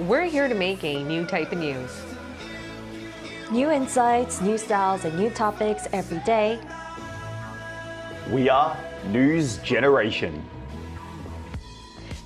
we're here to make a new type of news. New insights, new styles, and new topics every day. We are News Generation.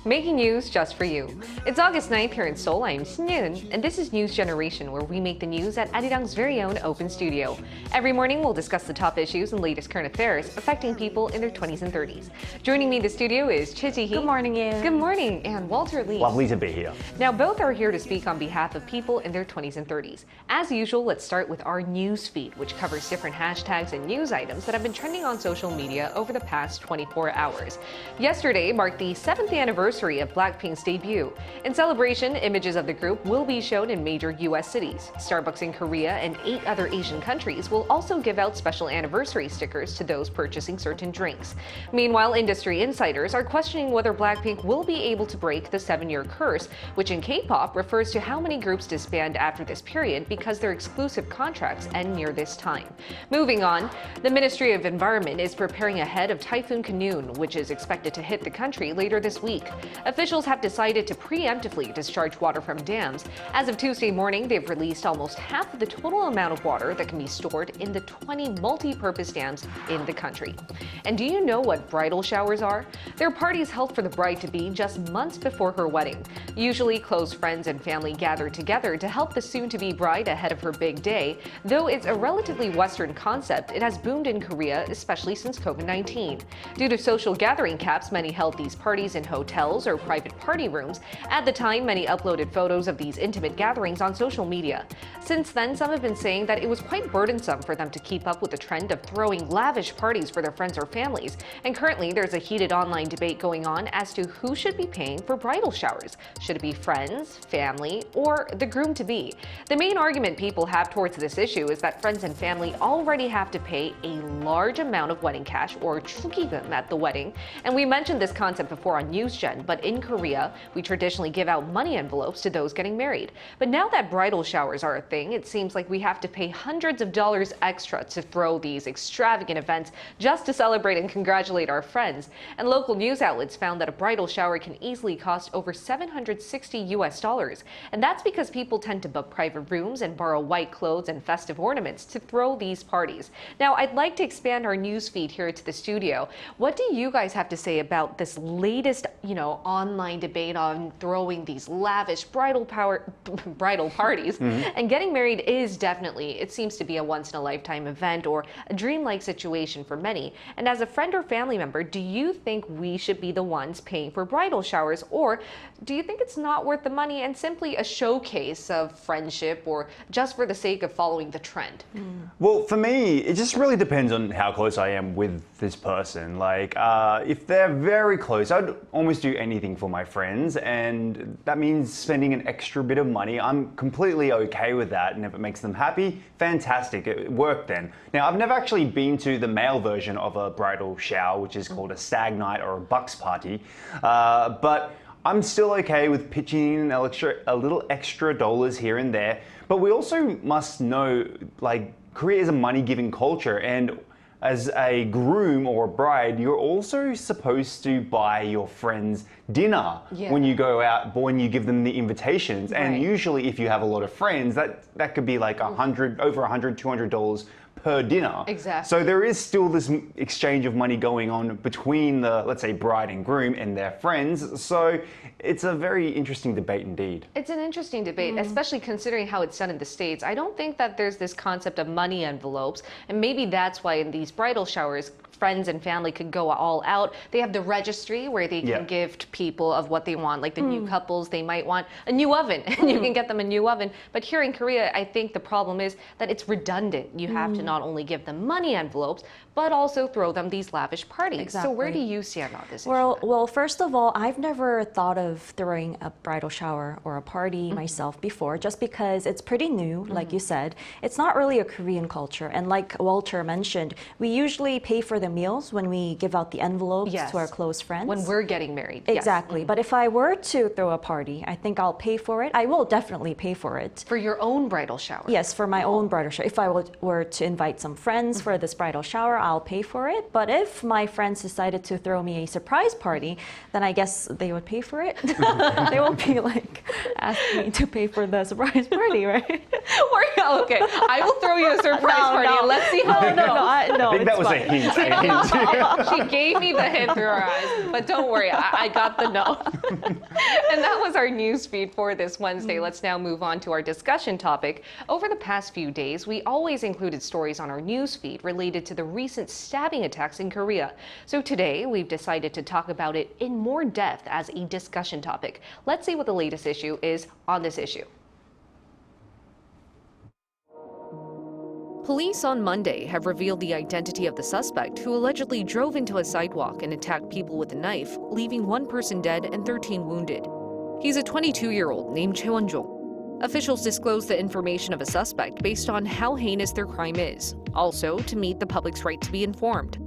Making news just for you. It's August 9th here in Seoul. I'm seohyeon, and this is News Generation, where we make the news at Arirang's very own open studio. Every morning, we'll discuss the top issues and latest current affairs affecting people in their 20s and 30s. Joining me in the studio is Ji-hee. Good morning, Ian. Good morning, and Walter Lee. Lovely to be here. Now, both are here to speak on behalf of people in their 20s and 30s. As usual, let's start with our news feed, which covers different hashtags and news items that have been trending on social media over the past 24 hours. Yesterday marked the 7th anniversary of Blackpink's debut. In celebration, images of the group will be shown in major U.S. cities. Starbucks in Korea and 8 other Asian countries will also give out special anniversary stickers to those purchasing certain drinks. Meanwhile, industry insiders are questioning whether Blackpink will be able to break the 7-year curse, which in K-pop refers to how many groups disband after this period because their exclusive contracts end near this time. Moving on, the Ministry of Environment is preparing ahead of Typhoon Kanoon, which is expected to hit the country later this week. Officials have decided to preemptively discharge water from dams. As of Tuesday morning, they've released almost half of the total amount of water that can be stored in the 20 multi-purpose dams in the country. And do you know what bridal showers are? They're parties held for the bride-to-be just months before her wedding. Usually, close friends and family gather together to help the soon-to-be bride ahead of her big day. Though it's a relatively Western concept, it has boomed in Korea, especially since COVID-19. Due to social gathering caps, many held these parties in hotels or private party rooms. At the time, many uploaded photos of these intimate gatherings on social media. Since then, some have been saying that it was quite burdensome for them to keep up with the trend of throwing lavish parties for their friends or families. And currently, there's a heated online debate going on as to who should be paying for bridal showers. Should it be friends, family, or the groom-to-be? The main argument people have towards this issue is that friends and family already have to pay a large amount of wedding cash, or 축의금, at the wedding. And we mentioned this concept before on NewsGen, but in Korea, we traditionally give out money envelopes to those getting married. But now that bridal showers are a thing, it seems like we have to pay hundreds of dollars extra to throw these extravagant events just to celebrate and congratulate our friends. And local news outlets found that a bridal shower can easily cost over $760. And that's because people tend to book private rooms and borrow white clothes and festive ornaments to throw these parties. Now, I'd like to expand our news feed here to the studio. What do you guys have to say about this latest, online debate on throwing these lavish bridal parties? And getting married is definitely, it seems to be a once-in-a-lifetime event or a dreamlike situation for many. And as a friend or family member, do you think we should be the ones paying for bridal showers, or do you think it's not worth the money and simply a showcase of friendship or just for the sake of following the trend? Well, for me, it just really depends on how close I am with this person. Like, if they're very close, I'd almost do anything for my friends, and that means spending an extra bit of money. I'm completely okay with that, and if it makes them happy, fantastic, it worked then. Now, I've never actually been to the male version of a bridal shower, which is called a stag night or a bucks party, but I'm still okay with pitching in a little extra dollars here and there. But we also must know, like, Korea is a money-giving culture, and as a groom or a bride, you're also supposed to buy your friends dinner when you go out, when you give them the invitations. Right. And usually if you have a lot of friends, that could be like over $100, $200 per dinner. Exactly. So there is still this exchange of money going on between the, let's say, bride and groom and their friends. So it's a very interesting debate indeed. It's an interesting debate, especially considering how it's done in the States. I don't think that there's this concept of money envelopes, and maybe that's why in these bridal showers, friends and family could go all out. They have the registry where they can gift people of what they want. Like the new couples, they might want a new oven, and you can get them a new oven. But here in Korea, I think the problem is that it's redundant. You have to not only give them money envelopes, but also throw them these lavish parties. Exactly. So where do you stand on this issue? Well, first of all, I've never thought of throwing a bridal shower or a party myself before, just because it's pretty new, like you said. It's not really a Korean culture. And like Walter mentioned, we usually pay for the meals when we give out the envelopes Yes. to our close friends. When we're getting married. Yes. Exactly. But if I were to throw a party, I think I'll pay for it. I will definitely pay for it. For your own bridal shower. Yes, for my own bridal shower. If I were to invite some friends for this bridal shower, I'll pay for it. But if my friends decided to throw me a surprise party, then I guess they would pay for it. They won't be like asking me to pay for the surprise party, right? Okay, I will throw you a surprise party and let's see how it goes. No, I think that it's was fine. a hint. A hint. She gave me the hint through her eyes, but don't worry, I got the note. And that was our news feed for this Wednesday. Let's now move on to our discussion topic. Over the past few days, we always included stories on our news feed related to the recent stabbing attacks in Korea. So today, we've decided to talk about it in more depth as a discussion topic. Let's see what the latest issue is on this issue. Police on Monday have revealed the identity of the suspect who allegedly drove into a sidewalk and attacked people with a knife, leaving one person dead and 13 wounded. He's a 22-year-old named Cheon-jong. Officials disclosed the information of a suspect based on how heinous their crime is, also to meet the public's right to be informed.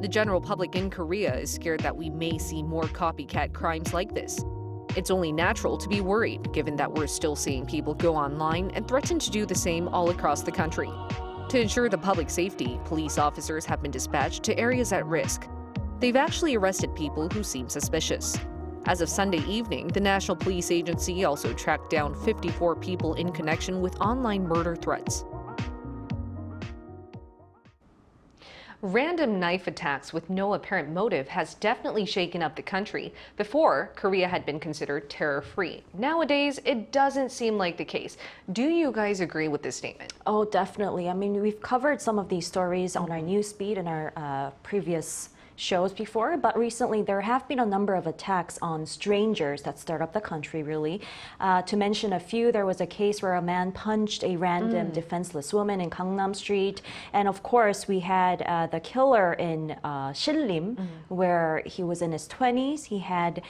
The general public in Korea is scared that we may see more copycat crimes like this. It's only natural to be worried, given that we're still seeing people go online and threaten to do the same all across the country. To ensure the public safety, police officers have been dispatched to areas at risk. They've actually arrested people who seem suspicious. As of Sunday evening, the National Police Agency also tracked down 54 people in connection with online murder threats. Random knife attacks with no apparent motive has definitely shaken up the country. Before, Korea had been considered terror-free. Nowadays, it doesn't seem like the case. Do you guys agree with this statement? Oh, definitely. I mean, we've covered some of these stories on our news feed in our previous shows before, but recently there have been a number of attacks on strangers that stirred up the country, really. To mention a few, there was a case where a man punched a random defenseless woman in Gangnam Street. And of course, we had the killer in sillim, where he was in his 20s. He had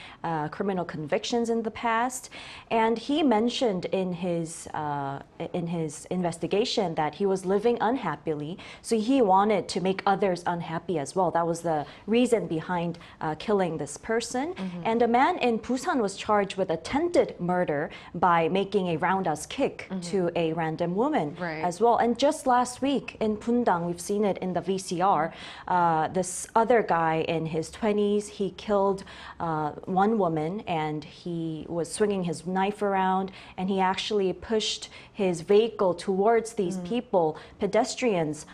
criminal convictions in the past. And he mentioned in his investigation that he was living unhappily. So he wanted to make others unhappy as well. That was the reason behind killing this person. And a man in Busan was charged with attempted murder by making a roundhouse kick to a random woman as well. And just last week in Bundang, we've seen it in the VCR, this other guy in his 20s, he killed one woman and he was swinging his knife around and he actually pushed his vehicle towards these people, pedestrians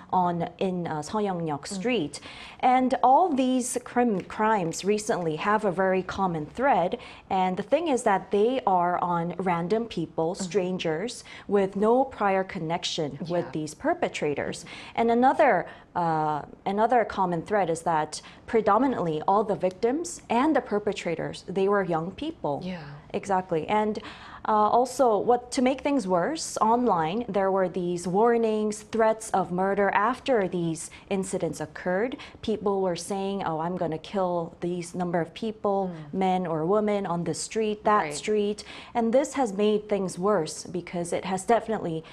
in seohyeon street. And all these crimes recently have a very common thread. And the thing is that they are on random people, strangers, with no prior connection with these perpetrators. And another common thread is that predominantly all the victims and the perpetrators, they were young people. Yeah. Exactly. And also, to make things worse, online, there were these warnings, threats of murder after these incidents occurred. People were saying, oh, I'm going to kill these number of people, men or women on the street, that street. And this has made things worse because it has definitely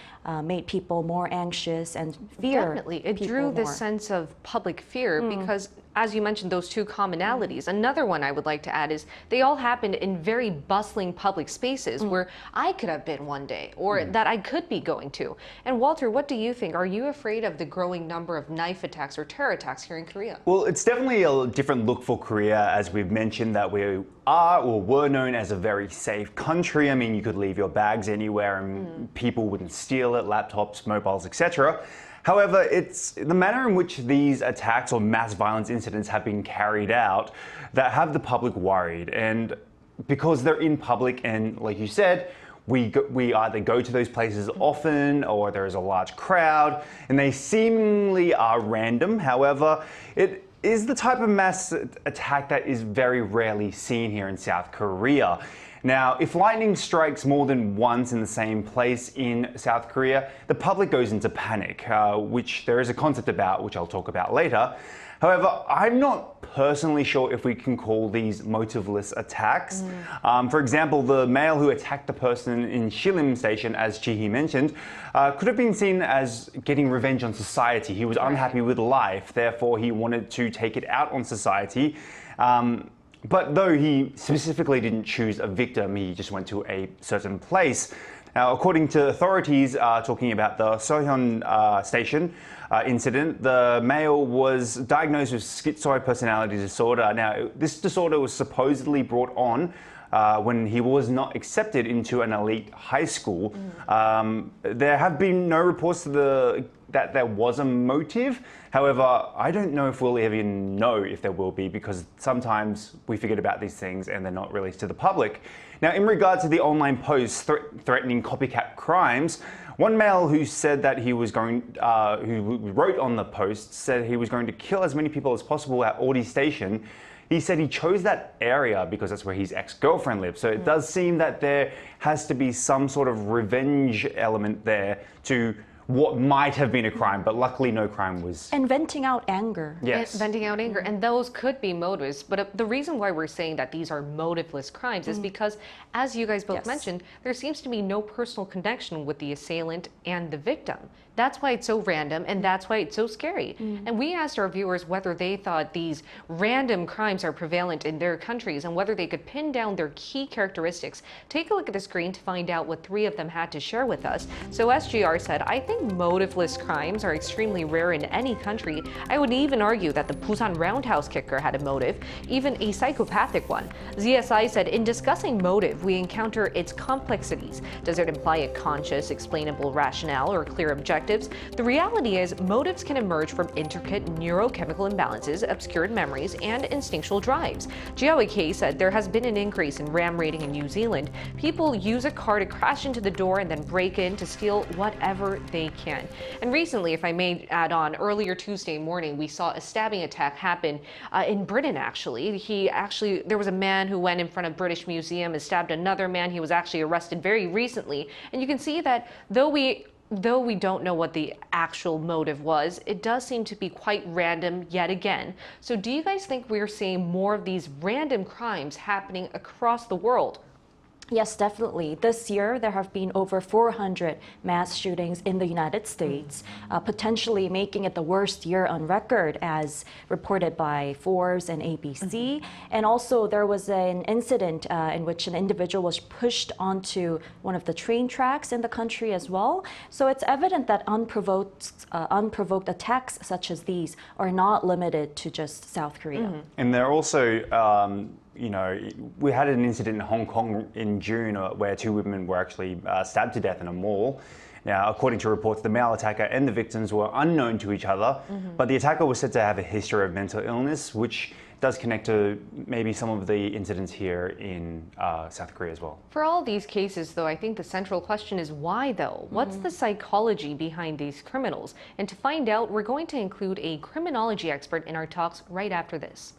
made people more anxious and fear. Definitely. It drew this sense of public fear because, as you mentioned, those two commonalities. Another one I would like to add is they all happened in very bustling public spaces where I could have been one day or that I could be going to. And Walter, what do you think? Are you afraid of the growing number of knife attacks or terror attacks here in Korea? Well, it's definitely a different look for Korea, as we've mentioned that we are or were known as a very safe country. I mean, you could leave your bags anywhere and people wouldn't steal it, laptops, mobiles, etc. However, it's the manner in which these attacks or mass violence incidents have been carried out that have the public worried. And because they're in public and, like you said, we either go to those places often or there is a large crowd and they seemingly are random. However, it is the type of mass attack that is very rarely seen here in South Korea. Now, if lightning strikes more than once in the same place in South Korea, the public goes into panic, which there is a concept about, which I'll talk about later. However, I'm not personally sure if we can call these motiveless attacks. For example, the male who attacked the person in sillim station, as Ji-hee mentioned, could have been seen as getting revenge on society. He was unhappy with life, therefore he wanted to take it out on society. But though he specifically didn't choose a victim, he just went to a certain place. Now, according to authorities talking about the seohyeon station incident, the male was diagnosed with schizoid personality disorder. Now, this disorder was supposedly brought on when he was not accepted into an elite high school. There have been no reports that there was a motive. However, I don't know if we'll even know if there will be, because sometimes we forget about these things and they're not released to the public. Now, in regard to the online posts threatening copycat crimes, one male who said that he was who wrote on the post said he was going to kill as many people as possible at Audi Station. He said he chose that area because that's where his ex-girlfriend lived. So it does seem that there has to be some sort of revenge element there to what might have been a crime, but luckily no crime was. And venting out anger. Yes. Venting out anger, and those could be motives. But the reason why we're saying that these are motiveless crimes is because, as you guys both mentioned, there seems to be no personal connection with the assailant and the victim. That's why it's so random, and that's why it's so scary. And we asked our viewers whether they thought these random crimes are prevalent in their countries and whether they could pin down their key characteristics. Take a look at the screen to find out what 3 of them had to share with us. So SGR said, I think motiveless crimes are extremely rare in any country. I would even argue that the Busan roundhouse kicker had a motive, even a psychopathic one. ZSI said, in discussing motive, we encounter its complexities. Does it imply a conscious, explainable rationale or clear objective? The reality is, motives can emerge from intricate neurochemical imbalances, obscured memories, and instinctual drives. Jiaowei K said there has been an increase in ram raiding in New Zealand. People use a car to crash into the door and then break in to steal whatever they can. And recently, if I may add on, earlier Tuesday morning, we saw a stabbing attack happen in Britain, actually. There was a man who went in front of British Museum and stabbed another man. He was actually arrested very recently. And you can see that though we don't know what the actual motive was, it does seem to be quite random yet again. So do you guys think we're seeing more of these random crimes happening across the world? Yes, definitely. This year, there have been over 400 mass shootings in the United States, potentially making it the worst year on record, as reported by Forbes and ABC. And also, there was an incident in which an individual was pushed onto one of the train tracks in the country as well. So it's evident that unprovoked attacks such as these are not limited to just South Korea. And they're also we had an incident in Hong Kong in June where 2 women were actually stabbed to death in a mall. Now, according to reports, the male attacker and the victims were unknown to each other, but the attacker was said to have a history of mental illness, which does connect to maybe some of the incidents here in South Korea as well. For all these cases, though, I think the central question is why, though? What's the psychology behind these criminals? And to find out, we're going to include a criminology expert in our talks right after this.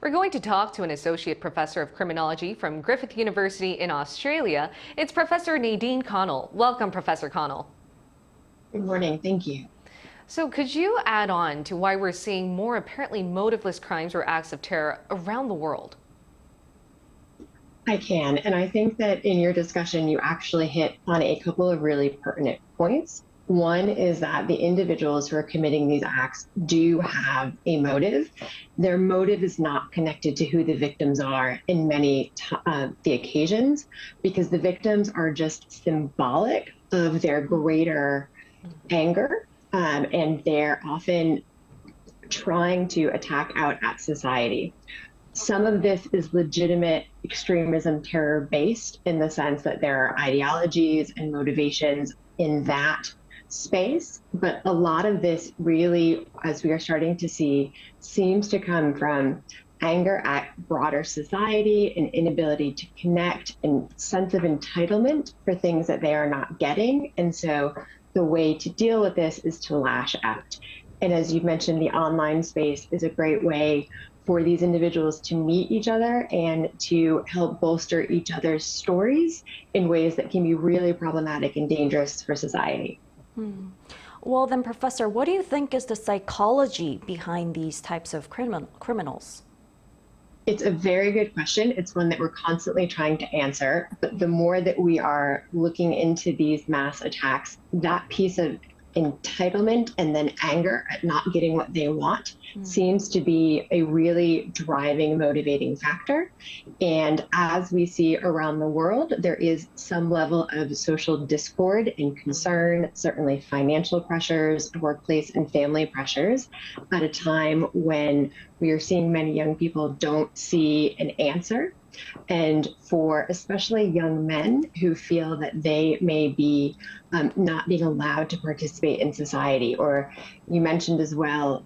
We're going to talk to an associate professor of criminology from Griffith University in Australia. It's Professor Nadine Connell. Welcome, Professor Connell. Good morning. Thank you. So could you add on to why we're seeing more apparently motiveless crimes or acts of terror around the world? I can. And I think that in your discussion, you actually hit on a couple of really pertinent points. One is that the individuals who are committing these acts do have a motive. Their motive is not connected to who the victims are in many the occasions, because the victims are just symbolic of their greater anger, and they're often trying to attack out at society. some of this is legitimate extremism terror based in the sense that there are ideologies and motivations in that space. But a lot of this really, as we are starting to see, seems to come from anger at broader society, an inability to connect, and sense of entitlement for things that they are not getting. And so the way to deal with this is to lash out. And as you mentioned, the online space is a great way for these individuals to meet each other and to help bolster each other's stories in ways that can be really problematic and dangerous for society. Well, then, Professor, what do you think is the psychology behind these types of criminals? It's a very good question. It's one that we're constantly trying to answer. But the more that we are looking into these mass attacks, that piece of entitlement and then anger at not getting what they want seems to be a really driving, motivating factor. And as we see around the world, there is some level of social discord and concern, certainly financial pressures, workplace and family pressures, at a time when we are seeing many young people don't see an answer. And for especially young men who feel that they may be not being allowed to participate in society, or you mentioned as well,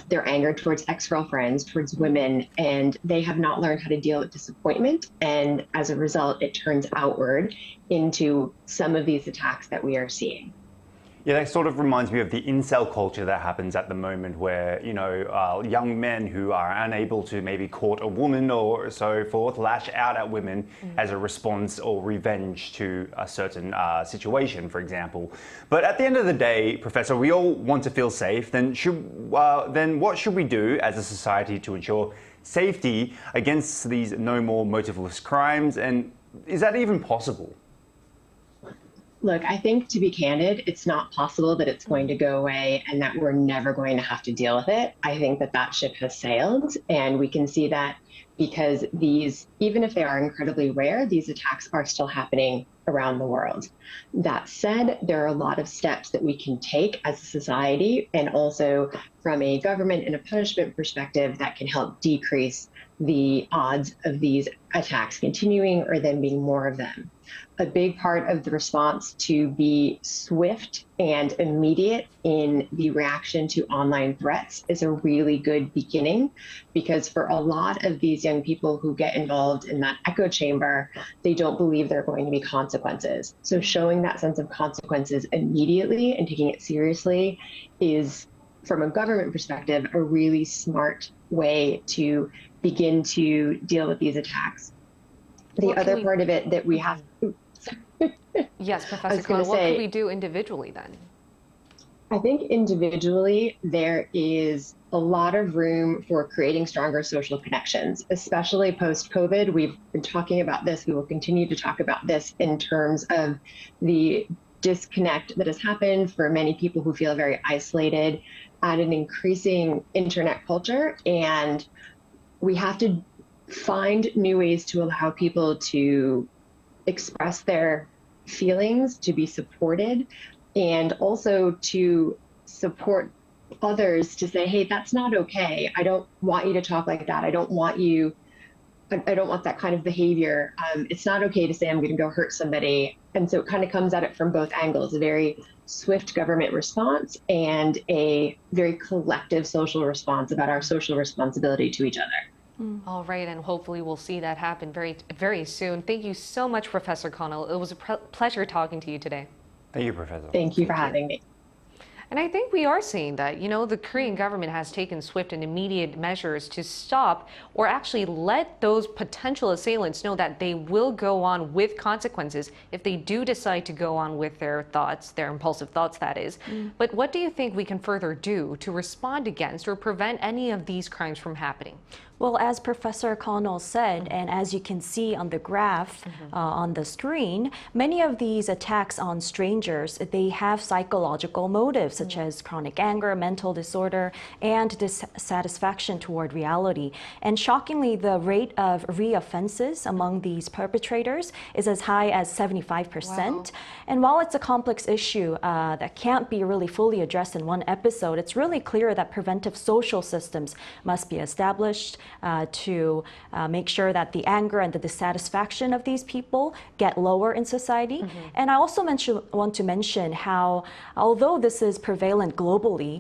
their anger towards ex-girlfriends, towards women, and they have not learned how to deal with disappointment. And as a result, it turns outward into some of these attacks that we are seeing. Yeah, that sort of reminds me of the incel culture that happens at the moment where, young men who are unable to maybe court a woman or so forth lash out at women as a response or revenge to a certain situation, for example. But at the end of the day, Professor, we all want to feel safe. Then what should we do as a society to ensure safety against these no more motiveless crimes? And is that even possible? Look, I think, to be candid, it's not possible that it's going to go away and that we're never going to have to deal with it. I think that ship has sailed, and we can see that because these, even if they are incredibly rare, these attacks are still happening around the world. That said, there are a lot of steps that we can take as a society and also from a government and a punishment perspective that can help decrease the odds of these attacks continuing or then being more of them. A big part of the response to be swift and immediate in the reaction to online threats is a really good beginning, because for a lot of these young people who get involved in that echo chamber, they don't believe there are going to be consequences. So showing that sense of consequences immediately and taking it seriously is, from a government perspective, a really smart way to begin to deal with these attacks. The other part of it that we have... Yes, Professor Connell, what can we do individually then? I think individually there is a lot of room for creating stronger social connections, especially post-COVID. We've been talking about this. We will continue to talk about this in terms of the disconnect that has happened for many people who feel very isolated at an increasing internet culture. And we have to find new ways to allow people to express their feelings, to be supported, and also to support others to say, hey, that's not okay. I don't want you to talk like that. I don't want that kind of behavior. It's not okay to say I'm going to go hurt somebody. And so it kind of comes at it from both angles, a very swift government response and a very collective social response about our social responsibility to each other. All right, and hopefully we'll see that happen very, very soon. Thank you so much, Professor Connell. It was a pleasure talking to you today. Thank you, Professor. Thank you for having me. And I think we are seeing that, the Korean government has taken swift and immediate measures to stop or actually let those potential assailants know that they will go on with consequences if they do decide to go on with their thoughts, their impulsive thoughts, that is. But what do you think we can further do to respond against or prevent any of these crimes from happening? Well, as Professor Connell said, and as you can see on the graph on the screen, many of these attacks on strangers, they have psychological motives. such as chronic anger, mental disorder, and dissatisfaction toward reality. And shockingly, the rate of reoffenses among these perpetrators is as high as 75%. Wow. And while it's a complex issue that can't be really fully addressed in one episode, it's really clear that preventive social systems must be established to make sure that the anger and the dissatisfaction of these people get lower in society. And I also want to mention how, although this is prevalent globally,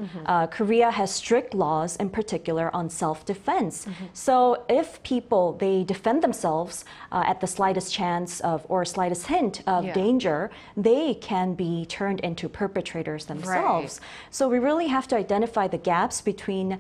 Korea has strict laws in particular on self-defense. So if people, they defend themselves at the slightest chance of or slightest hint of danger, they can be turned into perpetrators themselves. So we really have to identify the gaps between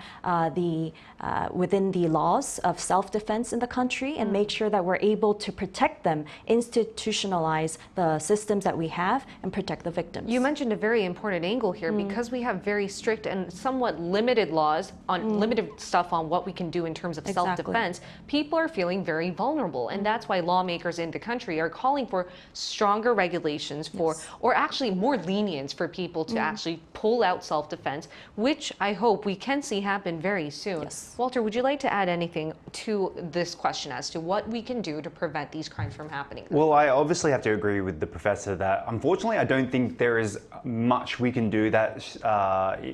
within the laws of self-defense in the country and make sure that we're able to protect them, institutionalize the systems that we have, and protect the victims. You mentioned a very important angle here because we have very strict and somewhat limited laws on limited stuff on what we can do in terms of self-defense. People are feeling very vulnerable, and that's why lawmakers in the country are calling for stronger regulations for, or actually more lenience for people to actually pull out self-defense, which I hope we can see happen very soon. Walter, would you like to add anything to this question as to what we can do to prevent these crimes from happening? Well, I obviously have to agree with the professor that unfortunately I don't think there is much we can do that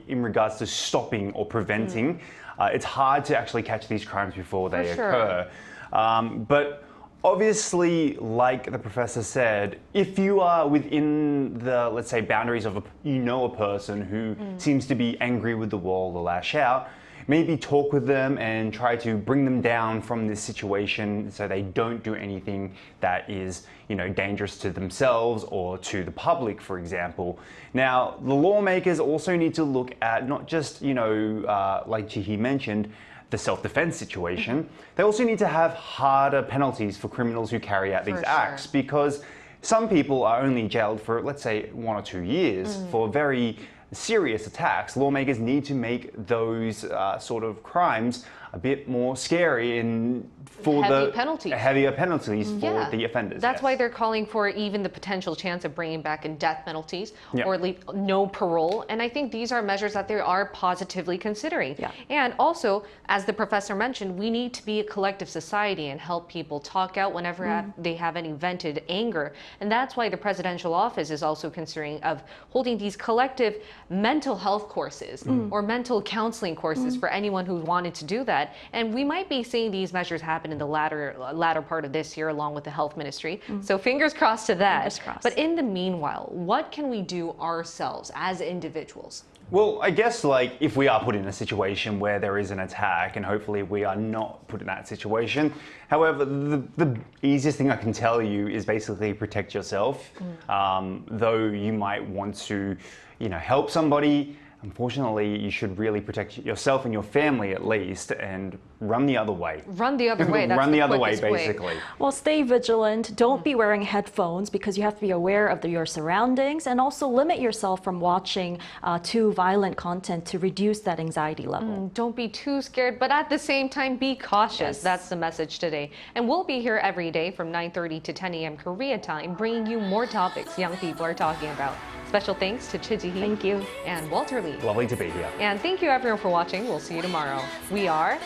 in regards to stopping or preventing. It's hard to actually catch these crimes before they occur. But obviously, like the professor said, if you are within the, let's say, boundaries of a person who seems to be angry with the world or lash out, maybe talk with them and try to bring them down from this situation so they don't do anything that is, dangerous to themselves or to the public, for example. Now, the lawmakers also need to look at not just, like Jihi mentioned, the self-defense situation. They also need to have harder penalties for criminals who carry out these acts, because some people are only jailed for, let's say, 1 or 2 years for very serious attacks. Lawmakers need to make those sort of crimes a bit more scary and for heavier penalties for the offenders. That's why they're calling for even the potential chance of bringing back in death penalties or no parole. And I think these are measures that they are positively considering. And also, as the professor mentioned, we need to be a collective society and help people talk out whenever they have any vented anger. And that's why the presidential office is also considering of holding these collective mental health courses or mental counseling courses for anyone who wanted to do that. And we might be seeing these measures happen in the latter part of this year along with the health ministry. So fingers crossed to that. But in the meanwhile, what can we do ourselves as individuals? Well, I guess if we are put in a situation where there is an attack, and hopefully we are not put in that situation. However, the easiest thing I can tell you is basically protect yourself. Though you might want to, help somebody, unfortunately, you should really protect yourself and your family at least, and run the other way. Run the other way. That's run the other way, basically. Well, stay vigilant. Don't be wearing headphones because you have to be aware of your surroundings, and also limit yourself from watching too violent content to reduce that anxiety level. Don't be too scared, but at the same time, be cautious. That's the message today. And we'll be here every day from 9:30 to 10 a.m. Korea time, bringing you more topics young people are talking about. Special thanks to Ji-hee. Thank you. And Walter Lee. Lovely to be here. And thank you everyone for watching. We'll see you tomorrow. We are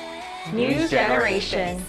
News Generation.